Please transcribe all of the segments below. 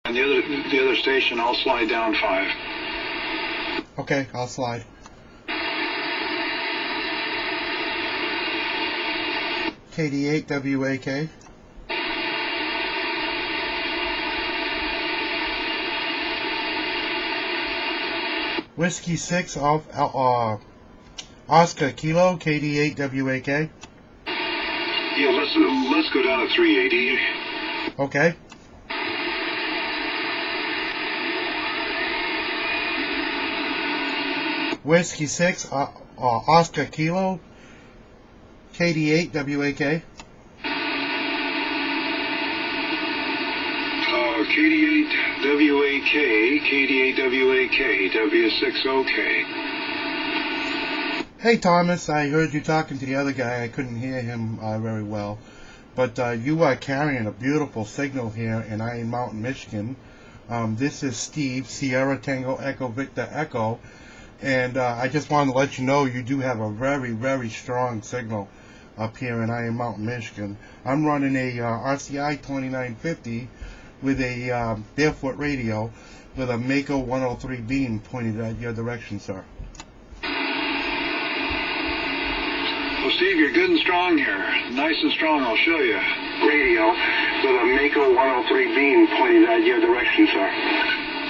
And the other station, I'll slide down 5. Okay, I'll slide. KD8WAK. Whiskey 6 off Oscar Kilo, KD8WAK. Yeah, let's go down to 380. Okay. Whiskey 6 Oscar Kilo, KD8WAK. KD8WAK, KD8WAK, W6OK. Hey Thomas, I heard you talking to the other guy. I couldn't hear him very well. But you are carrying a beautiful signal here in Iron Mountain, Michigan. This is Steve, Sierra Tango Echo Victor Echo. And I just wanted to let you know you do have a very, very strong signal up here in Iron Mountain, Michigan. I'm running a RCI 2950 with a barefoot radio with a Mako 103 beam pointed at your direction, sir. Well, Steve, you're good and strong here. Nice and strong, I'll show you. Radio with a Mako 103 beam pointed at your direction, sir.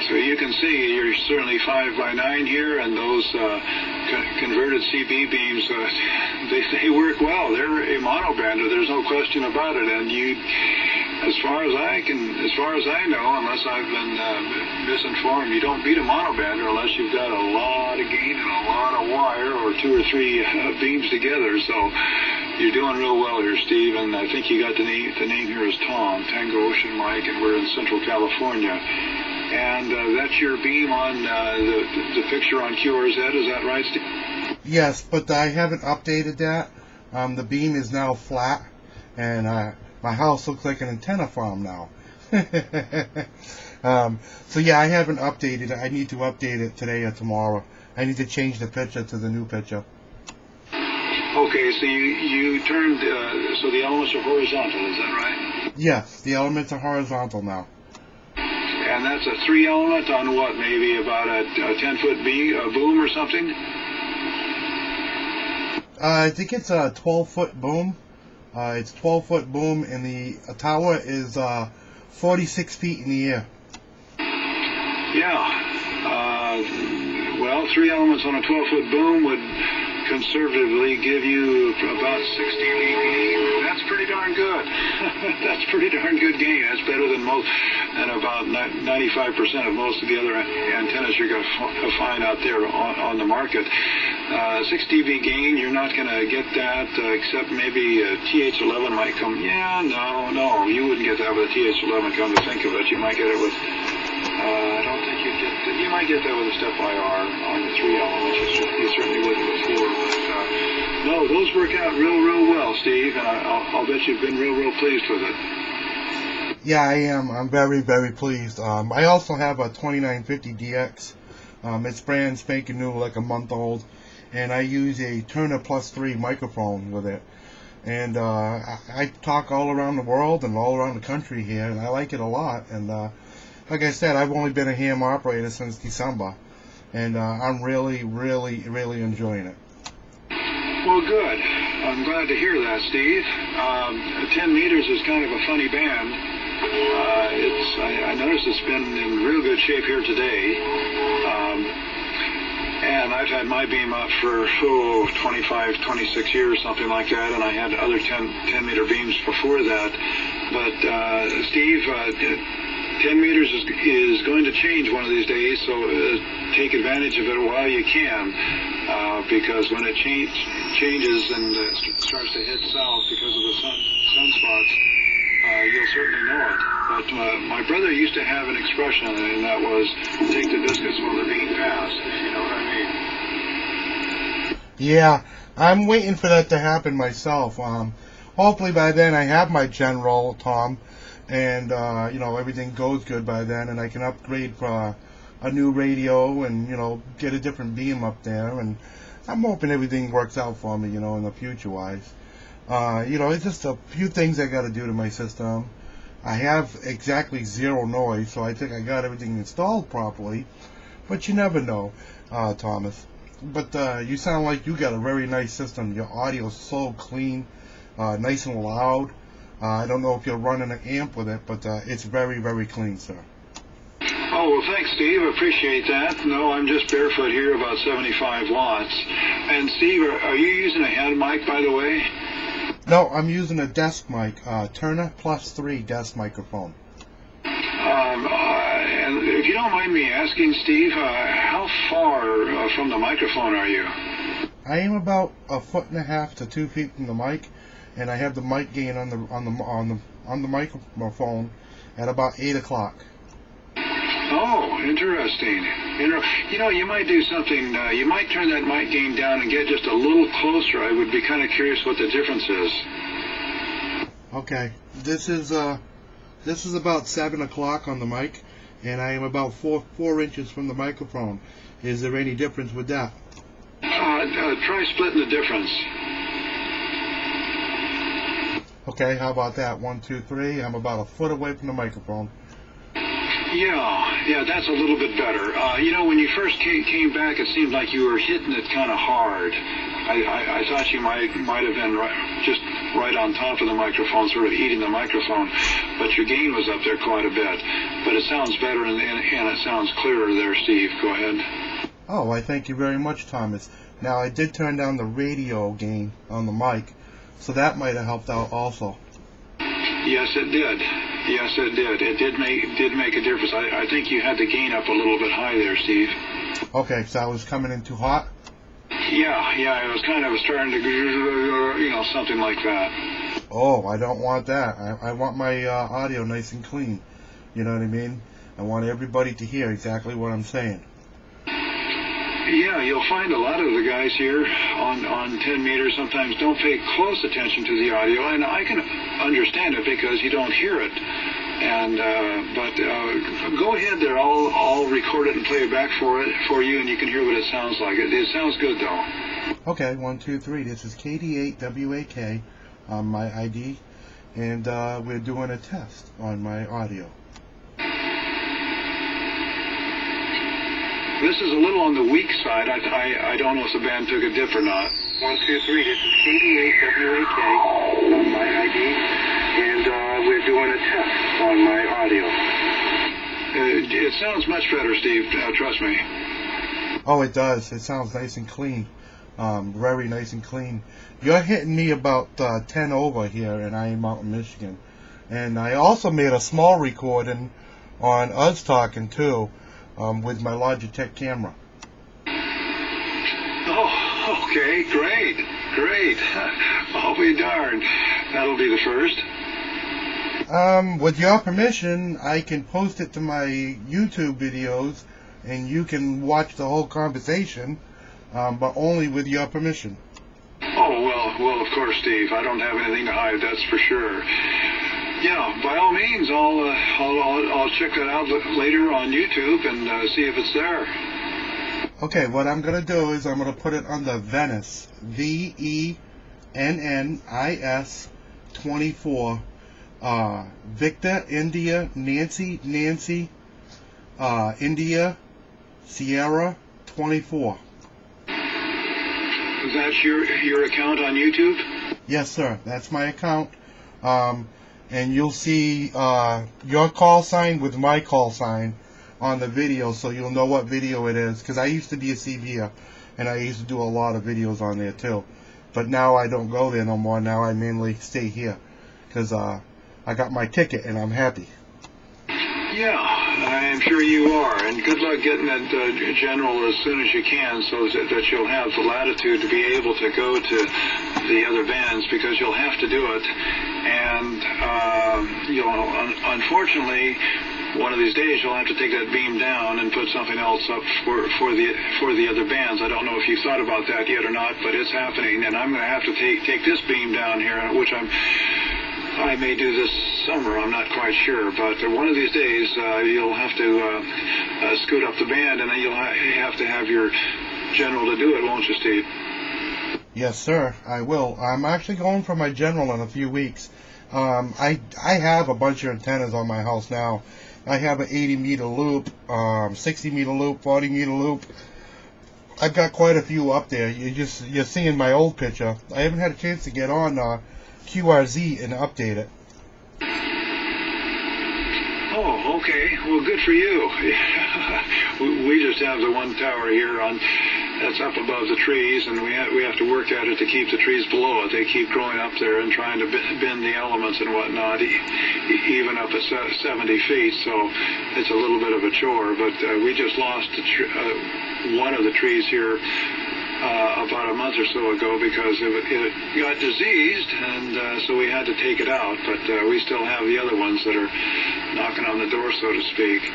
So you can see you're certainly 5x9 here, and those converted CB beams, they work well. They're a monobander, there's no question about it. And you, as far as I know, unless I've been misinformed, you don't beat a monobander unless you've got a lot of gain and a lot of wire, or 2 or 3 beams together. So you're doing real well here, Steve. And I think you got the name here is Tom, Tango Ocean Mike, and we're in Central California. And that's your beam on the picture on QRZ, is that right, Steve? Yes, but I haven't updated that. The beam is now flat, and my house looks like an antenna farm now. So yeah, I haven't updated it. I need to update it today or tomorrow. I need to change the picture to the new picture. Okay, so you turned, so the elements are horizontal, is that right? Yes, the elements are horizontal now. And that's a 3 element on what, maybe about a 10-foot boom or something? I think it's a 12-foot boom. It's 12-foot boom, and the tower is 46 feet in the air. Yeah. Well, 3 elements on a 12-foot boom would conservatively give you about 60 dB. That's pretty darn good. That's pretty darn good gain. That's better than about 95% of most of the other antennas you're going to find out there on the market. 6 dB gain, you're not going to get that, except maybe TH11 might come. Yeah, no, you wouldn't get that with a TH11, come to think of it. You might get it with, I don't think you'd get that. You might get that with a step IR on the 3 elements. You certainly wouldn't with 4. But no, those work out real well, Steve, and I'll bet you've been real pleased with it. Yeah, I am. I'm very, very pleased. I also have a 2950DX. It's brand spanking new, like a month old, and I use a Turner Plus 3 microphone with it. And I talk all around the world and all around the country here, and I like it a lot. And like I said, I've only been a ham operator since December, and I'm really enjoying it. Well, good. I'm glad to hear that, Steve. 10 meters is kind of a funny band. I noticed it's been in real good shape here today. And I've had my beam up for 25, 26 years, something like that, and I had other 10-meter beams before that. But Steve, 10 meters is going to change one of these days, so take advantage of it while you can, because when it changes and starts to head south because of the sunspots, you'll certainly know it. But my brother used to have an expression, and that was, take the biscuits while they're being passed, if you know what I mean. Yeah, I'm waiting for that to happen myself. Hopefully by then I have my general, Tom, and everything goes good by then, and I can upgrade for a new radio and get a different beam up there, and I'm hoping everything works out for me, in the future wise. It's just a few things I got to do to my system, I have exactly zero noise, so I think I got everything installed properly. But you never know, Thomas. But you sound like you got a very nice system. Your audio is so clean, nice and loud. I don't know if you're running an amp with it, but it's very, very clean, sir. Oh, well, thanks, Steve. I appreciate that. No, I'm just barefoot here, about 75 watts. And, Steve, are you using a hand mic, by the way? No, I'm using a desk mic, Turner +3 desk microphone. And if you don't mind me asking, Steve, how far from the microphone are you? I am about 1.5 to 2 feet from the mic, and I have the mic gain on the microphone at about 8 o'clock. Oh, interesting. You know, you might do something. You might turn that mic gain down and get just a little closer. I would be kind of curious what the difference is. Okay, this is about 7 o'clock on the mic, and I am about 4 inches from the microphone. Is there any difference with that? Try splitting the difference. Okay, how about that? 1, 2, 3. I'm about a foot away from the microphone. Yeah, that's a little bit better. You know, when you first came back, it seemed like you were hitting it kind of hard. I thought you might have been just right on top of the microphone, sort of eating the microphone, but your gain was up there quite a bit. But it sounds better and it sounds clearer there, Steve. Go ahead. Oh, I thank you very much, Thomas. Now, I did turn down the radio gain on the mic, so that might have helped out also. Yes, it did. Yes, it did. It did make a difference. I think you had the gain up a little bit high there, Steve. Okay, so I was coming in too hot? Yeah, it was kind of starting to, you know, something like that. Oh, I don't want that. I want my audio nice and clean. You know what I mean? I want everybody to hear exactly what I'm saying. Yeah, you'll find a lot of the guys here on 10 meters sometimes don't pay close attention to the audio, and I can understand it because you don't hear it. And but go ahead there. I'll record it and play it back for you, and you can hear what it sounds like. It sounds good though. Okay, 1, 2, 3. This is KD8WAK on my ID, and we're doing a test on my audio. This is a little on the weak side. I don't know if the band took a dip or not. 1, 2, 3. This is KD8WAK on my ID, and we're doing a test on my audio. It sounds much better, Steve. Trust me. Oh, it does. It sounds nice and clean. Very nice and clean. You're hitting me about 10 over here in Iron Mountain, Michigan. And I also made a small recording on us talking too. With my Logitech camera. Oh, okay, great. I'll be darned. That'll be the first. With your permission, I can post it to my YouTube videos, and you can watch the whole conversation, but only with your permission. Oh, well, of course, Steve. I don't have anything to hide, that's for sure. Yeah, by all means, I'll check that out later on YouTube and see if it's there. Okay, what I'm gonna do is I'm gonna put it on the Venice, VENNIS 24, Victor, India, Nancy, India, Sierra 24. Is that your account on YouTube? Yes, sir. That's my account. And you'll see your call sign with my call sign on the video, so you'll know what video it is. Because I used to be a CVer, and I used to do a lot of videos on there too. But now I don't go there no more. Now I mainly stay here because I got my ticket and I'm happy. Yeah, I'm sure you are. And good luck getting that general as soon as you can, so that you'll have the latitude to be able to go to the other bands, because you'll have to do it. And unfortunately, one of these days you'll have to take that beam down and put something else up for the other bands. I don't know if you thought about that yet or not, but it's happening. And I'm going to have to take this beam down here, which I may do this summer. I'm not quite sure, but one of these days you'll have to scoot up the band, and then you'll have to have your general to do it, won't you, Steve? Yes, sir, I will. I'm actually going for my general in a few weeks. I have a bunch of antennas on my house now. I have an 80-meter loop, 60-meter loop, 40-meter loop. I've got quite a few up there. You're seeing my old picture. I haven't had a chance to get on QRZ and update it. Oh, okay. Well, good for you. We just have the one tower here that's up above the trees, and we have to work at it to keep the trees below it. They keep growing up there and trying to bend the elements and whatnot, even up at 70 feet. So it's a little bit of a chore. But we just lost one of the trees here about a month or so ago because it got diseased, and so we had to take it out. But we still have the other ones that are knocking on the door, so to speak.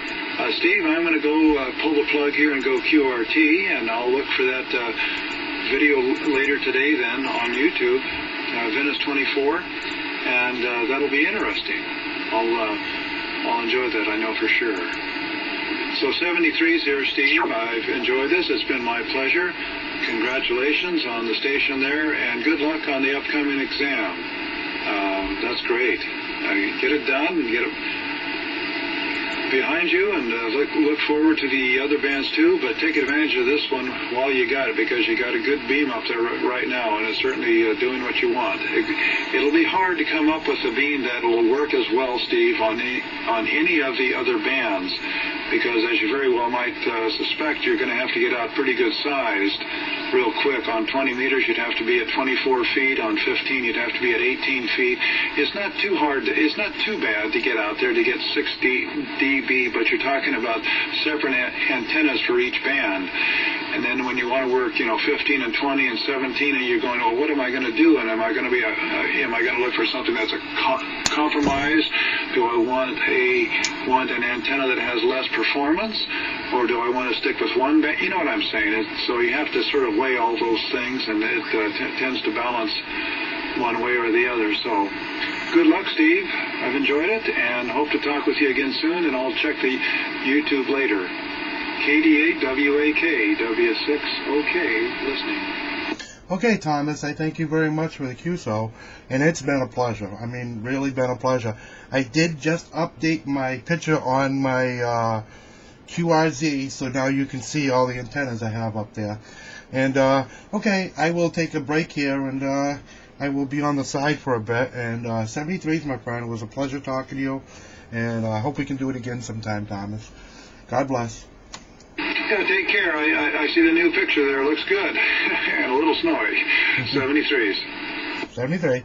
Steve, I'm going to go pull the plug here and go QRT, and I'll look for that video later today then on YouTube, Venice 24, and that'll be interesting. I'll enjoy that, I know for sure. So 73's here, Steve. I've enjoyed this. It's been my pleasure. Congratulations on the station there, and good luck on the upcoming exam. That's great. Get it done and get it behind you, and look forward to the other bands too, but take advantage of this one while you got it, because you got a good beam up there right now, and it's certainly doing what you want. It'll be hard to come up with a beam that will work as well, Steve, on any of the other bands, because as you very well might suspect, you're going to have to get out pretty good sized real quick. On 20 meters, you'd have to be at 24 feet. On 15, you'd have to be at 18 feet. It's not too hard. It's not too bad to get out there to get 60 dB, but you're talking about separate antennas for each band. And then when you want to work, 15 and 20 and 17, and you're going, well, what am I going to do? And am I going to look for something that's a compromise? Do I want an antenna that has less performance, or do I want to stick with one band? You know what I'm saying? So you have to sort of weigh all those things, and it tends to balance one way or the other. So good luck, Steve. I've enjoyed it, and hope to talk with you again soon, and I'll check the YouTube later. KD8WAK, W6OK, listening. Okay, Thomas, I thank you very much for the QSO, and it's been a pleasure. I mean, really been a pleasure. I did just update my picture on my QRZ, so now you can see all the antennas I have up there. And, okay, I will take a break here, and I will be on the side for a bit. And 73's, my friend, it was a pleasure talking to you, and I hope we can do it again sometime, Thomas. God bless. Yeah, take care. I see the new picture there. It looks good. And a little snowy. 73's. 73.